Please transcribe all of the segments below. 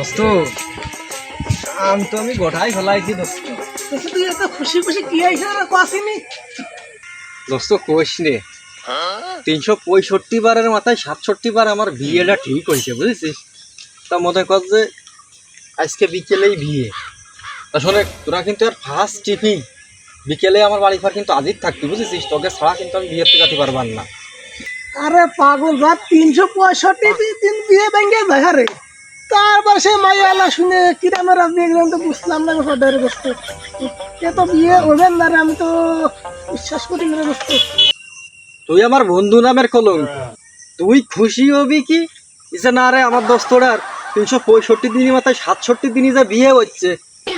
দোস্ত আমি তো গোটাই ফেলাইছি দোস্ত। তুই এত খুশি খুশি কি আইসা কাসিনি দোস্ত কোশ রে 365 বারের মাথায় 67 বার আমার বিয়েটা ঠিক হয়েছে বুঝেছিস। তা মনে কর যে আজকে বিকেলেই বিয়ে। আসলে তোরা কিন্তু আর ফার্স্ট টিফিন বিকেলে আমার বাড়ি ঘর কিন্তু আদিত থাকতি বুঝেছিস, তোকে ছাড়া কিন্তু আমি বিয়েতে যেতে পারবার না। আরে পাগল যা 365 দিন বিয়ে ভেঙে যায় রে। তারপর সে মাইয়ালা শুনে কিরামের বিয়ে গেলাম তো বুঝলাম না সদারে দোস্ত। এ তো বিয়ে হবে না রে, আমি তো বিশ্বাস করি না দোস্ত। তুই আমার বন্ধু নামের কলঙ্ক, তুই খুশি হবি কি যে না রে আমার দোস্তটার 365 দিনের মাথায় 67 দিনই যে বিয়ে হচ্ছে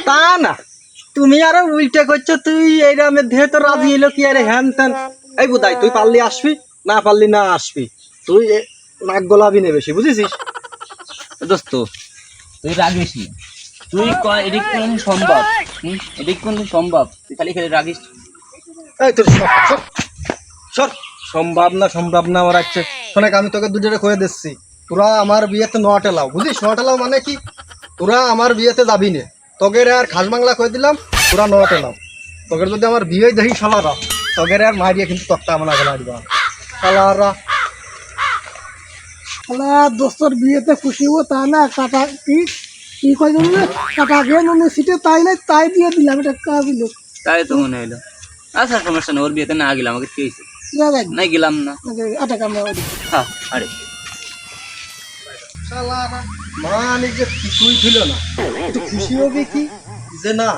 তা না। তুমি আরো উল্টা করছো, তুই এই রামের দেহে তো রাজি এলো কি আরে হ্যান ত্যান। এই বুদাই তুই পারলি আসবি, না পারলি না আসবি, তুই নাক গলাবি নে বেশি বুঝেছিস। দোস্ত তুই রাগিস না, তুই এদিক কোন সম্ভব, এদিক কোন সম্ভব, তুই খালি খালি রাগিস। এই তোর সর সম্ভব না আমার আছে। শোনাক আমি তোকে দুজনে কয়ে দিচ্ছি, তোরা আমার বিয়েতে নট এলাও বুঝিস। নট এলাও মানে কি, তোরা আমার বিয়েতে যাবি নে। তোকে আর খাস বাংলা কয়ে দিলাম, তোরা নট এলাও। তোকে যদি আমার বিয়ে দেখি শালারা, তোকে আর মারিয়ে কিন্তু তক্তা আমলা গেলা দিবা শালারা। শালা দোস্তর বিয়েতে খুশি হবো তা না, কাটা কি কি কয় জানো না, কাটা খেয়ে নুনে সিটে তাই নাই তাই দিয়ে দিলাম, এটা কাজ দিল। তাই তো মনে হইলো। আচ্ছা সমস্যা নেই, ওর বিয়েতে না গেলাম, আমাকে কি হয়েছে, নাই গেলাম না। আটা কামড়া হ্যাঁ আরে শালারা মানে যে কিছুই ছিল না, একটু খুশি হবি কি যে না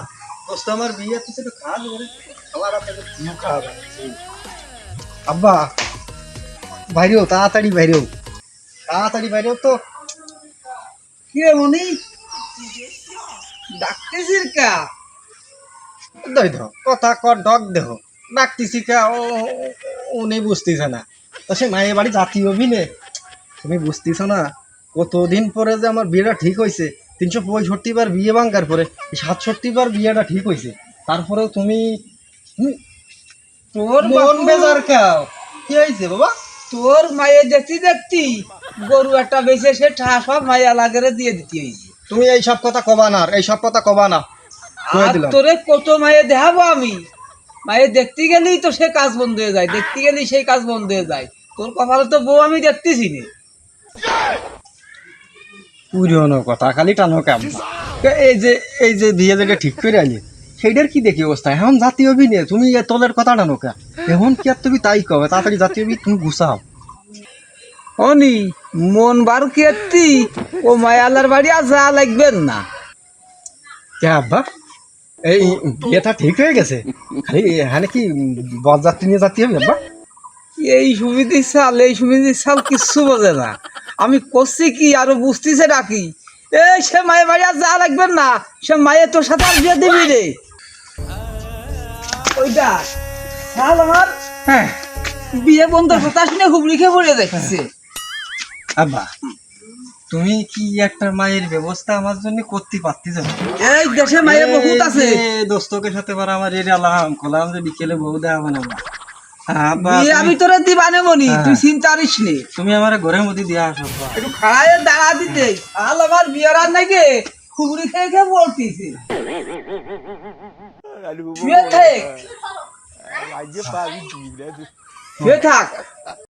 দোস্ত আমার বিয়ে তুই একটু খাওয়া করে শালারা তোকে কি খাওয়া। আব্বা বাইরেও তাড়াতাড়ি বাইরেও তো কে মনি ডাকতেছিস কা? দই ধর কথা কর ডক দেহ ডাকতেছি কা উনি বুঝতেছে না। তো সে মায়ের বাড়ি জাতীয় বিনে তুমি বুঝতেছ না কতদিন পরে যে আমার বিয়েটা ঠিক হয়েছে। 365 বার বিয়ে ভাঙার পরে 67 বার বিয়েটা ঠিক হয়েছে, তারপরেও তুমি তোর মন বেজার খাও। কি হয়েছে বাবা? তোর মায়ের দেখতি গরু একটা বেঁচে সে সব মায়া লাগেরে দিয়ে দিতে হয়েছে। তুমি এই সব কথা কবা না, এই সব কথা কবা না। কয়ে আর দিলাম তোরে কত মায়ে দেখাবো আমি, মায়ে দেখতে গেলেই তো সে কাজ বন্ধ হয়ে যায়, দেখতে গেলেই সেই কাজ বন্ধ হয়ে যায়। তোর কপালে তো বউ আমি দেখতেছি না। পুরনো কথা খালি টানো কাম। এই যে বিয়ে যেটা ঠিক করে আনি সেইটার কি দেখি অবস্থা এখন জাতীয় বিনে তুমি তলের কথা টানো কা। এখন কি আর তুমি তাই কবে তাড়াতাড়ি জাতীয় বি তুমি গুছাও। অনি মন বার কি ও মায়ালার বাড়ি আর যা লাগবেন না। কে আব্বা এই বিয়েটা ঠিক হয়ে গেছে, খালি এখানে কি বরযাত্রী নিয়ে জাতীয় হবে আব্বা? এই সুবিধির সাল কিচ্ছু বোঝে না। আমি করছি কি আরো বুঝতেছে ডাকি, এই সে মায়ের বাড়ি আর যা লাগবেন না, সে মায়ের তোর সাথে আর বিয়ে দিবি রে। ওইটা শাল আমার হ্যাঁ বিয়ে বন্ধের কথা শুনে খুব লিখে পড়ে দেখছে। আব্বা তুমি কি একটা মায়ের ব্যবস্থা আমার জন্য করতে পারতেছ? এই দেশে মায়ের বহুত আছে। দোস্তকের সাথে বার আমার এর আলাম কলাম যে বিকেলে বউ দেওয়া মানে বিয়ে আমি তোরে দিবানে মনি, তুই চিন্তা করিস নে। তুমি আমার ঘরের মধ্যে দিয়া আসো। একটু খাড়ায় দাঁড়া দিতে শাল আমার বিয়ের আর নাকি খুবড়ি খেয়ে খেয়ে বলতেছে শুয়ে থাক।